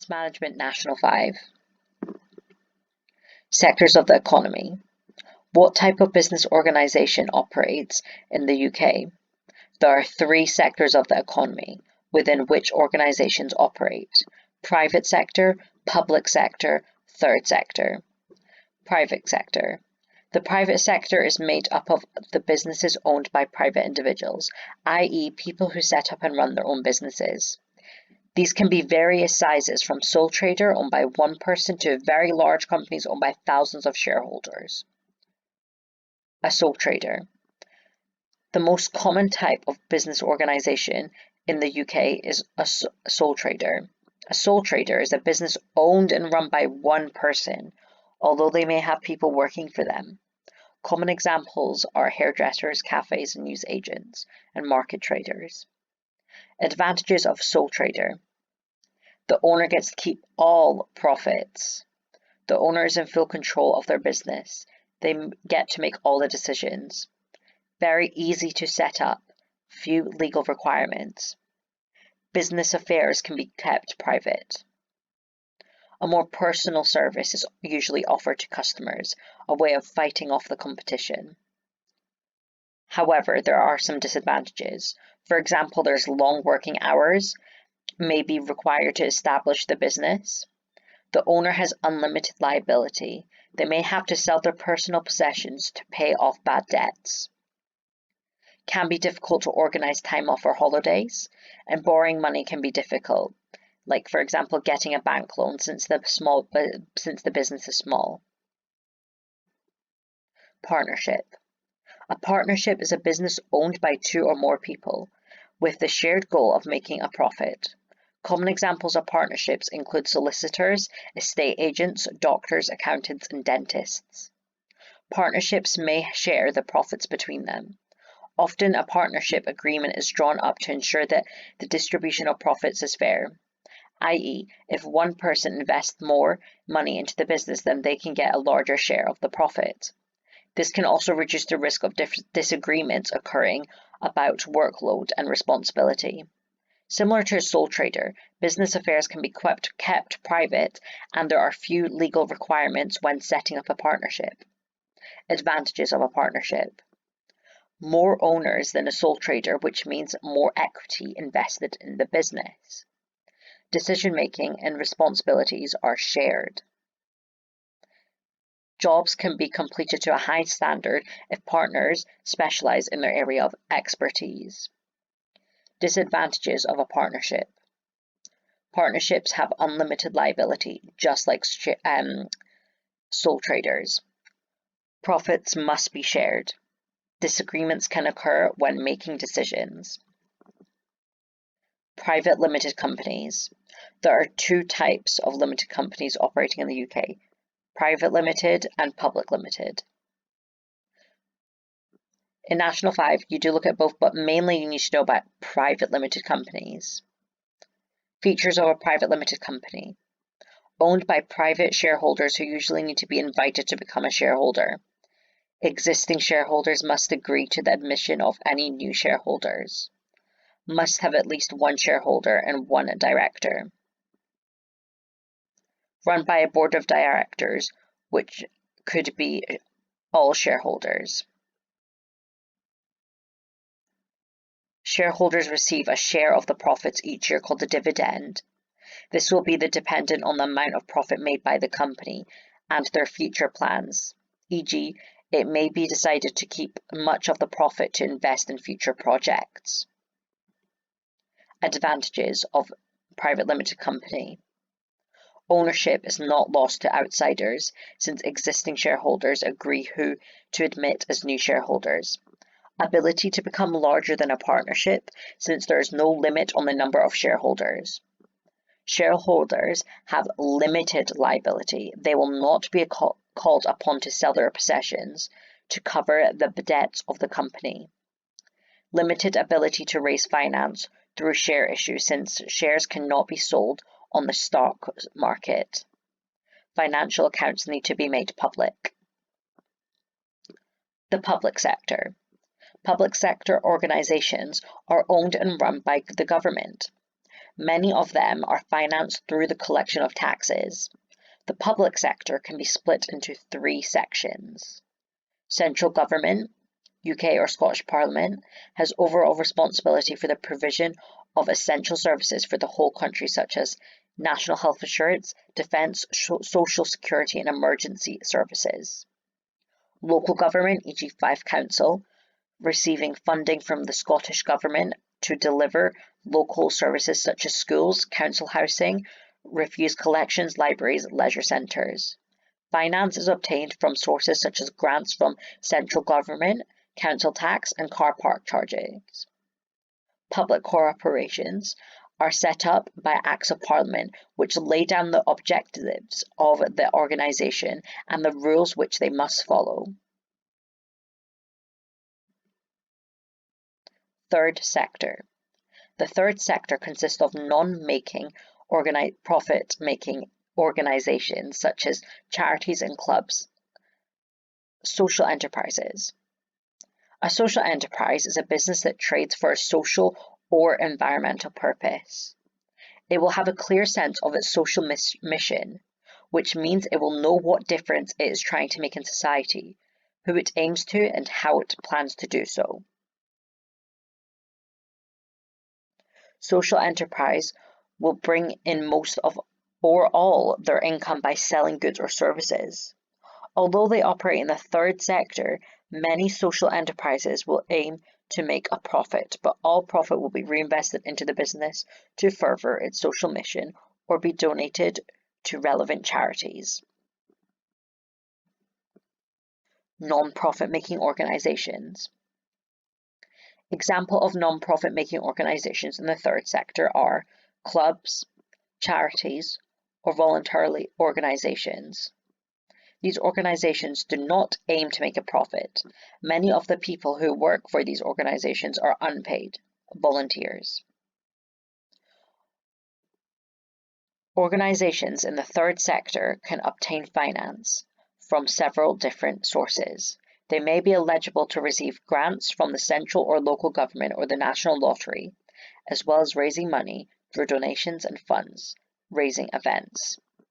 Business Management National 5. Sectors of the economy. What type of business organisation operates in the UK? There are 3 sectors of the economy within which organisations operate: private sector, public sector, third sector. Private sector. The private sector is made up of the businesses owned by private individuals, i.e. people who set up and run their own businesses. These can be various sizes, from sole trader owned by one person to very large companies owned by thousands of shareholders. A sole trader. The most common type of business organisation in the UK is a sole trader. A sole trader is a business owned and run by one person, although they may have people working for them. Common examples are hairdressers, cafes and newsagents, and market traders. Advantages of sole trader. The owner gets to keep all profits. The owner is in full control of their business. They get to make all the decisions. Very easy to set up. Few legal requirements. Business affairs can be kept private. A more personal service is usually offered to customers, a way of fighting off the competition. However, there are some disadvantages. For example, there's long working hours, may be required to establish the business. The owner has unlimited liability. They may have to sell their personal possessions to pay off bad debts. Can be difficult to organise time off or holidays, and borrowing money can be difficult, like for example getting a bank loan since the business is small. Partnership. A partnership is a business owned by 2 or more people, with the shared goal of making a profit. Common examples of partnerships include solicitors, estate agents, doctors, accountants, and dentists. Partnerships may share the profits between them. Often a partnership agreement is drawn up to ensure that the distribution of profits is fair, i.e. if one person invests more money into the business, then they can get a larger share of the profit. This can also reduce the risk of disagreements occurring about workload and responsibility. Similar to a sole trader, business affairs can be kept private, and there are few legal requirements when setting up a partnership. Advantages of a partnership. More owners than a sole trader, which means more equity invested in the business. Decision-making and responsibilities are shared. Jobs can be completed to a high standard if partners specialize in their area of expertise. Disadvantages of a partnership. Partnerships have unlimited liability, just like sole traders. Profits must be shared. Disagreements can occur when making decisions. Private limited companies. There are 2 types of limited companies operating in the UK: private limited and public limited. In National 5, you do look at both, but mainly you need to know about private limited companies. Features of a private limited company. Owned by private shareholders who usually need to be invited to become a shareholder. Existing shareholders must agree to the admission of any new shareholders. Must have at least 1 shareholder and 1 director. Run by a board of directors, which could be all shareholders. Shareholders receive a share of the profits each year called the dividend. This will be dependent on the amount of profit made by the company and their future plans, e.g. it may be decided to keep much of the profit to invest in future projects. Advantages of private limited company. Ownership is not lost to outsiders, since existing shareholders agree who to admit as new shareholders. Ability to become larger than a partnership, since there is no limit on the number of shareholders. Shareholders have limited liability. They will not be called upon to sell their possessions to cover the debts of the company. Limited ability to raise finance through share issue, since shares cannot be sold on the stock market. Financial accounts need to be made public. The public sector. Public sector organisations are owned and run by the government. Many of them are financed through the collection of taxes. The public sector can be split into three sections. Central government, UK or Scottish Parliament, has overall responsibility for the provision of essential services for the whole country, such as national health insurance, defence, social security and emergency services. Local government, e.g. Fife Council, receiving funding from the Scottish Government to deliver local services such as schools, council housing, refuse collections, libraries, leisure centres. Finance is obtained from sources such as grants from central government, council tax and car park charges. Public corporations are set up by Acts of Parliament, which lay down the objectives of the organisation and the rules which they must follow. Third sector. The third sector consists of non-making, profit-making organisations such as charities and clubs. Social enterprises. A social enterprise is a business that trades for a social or environmental purpose. It will have a clear sense of its social mission, which means it will know what difference it is trying to make in society, who it aims to, and how it plans to do so. Social enterprise will bring in most of or all their income by selling goods or services. Although they operate in the third sector, many social enterprises will aim to make a profit, but all profit will be reinvested into the business to further its social mission or be donated to relevant charities. Non-profit making organizations. Example of non-profit making organizations in the third sector are clubs, charities, or voluntary organizations. These organizations do not aim to make a profit. Many of the people who work for these organizations are unpaid, volunteers. Organizations in the third sector can obtain finance from several different sources. They may be eligible to receive grants from the central or local government or the national lottery, as well as raising money through donations and funds, raising events.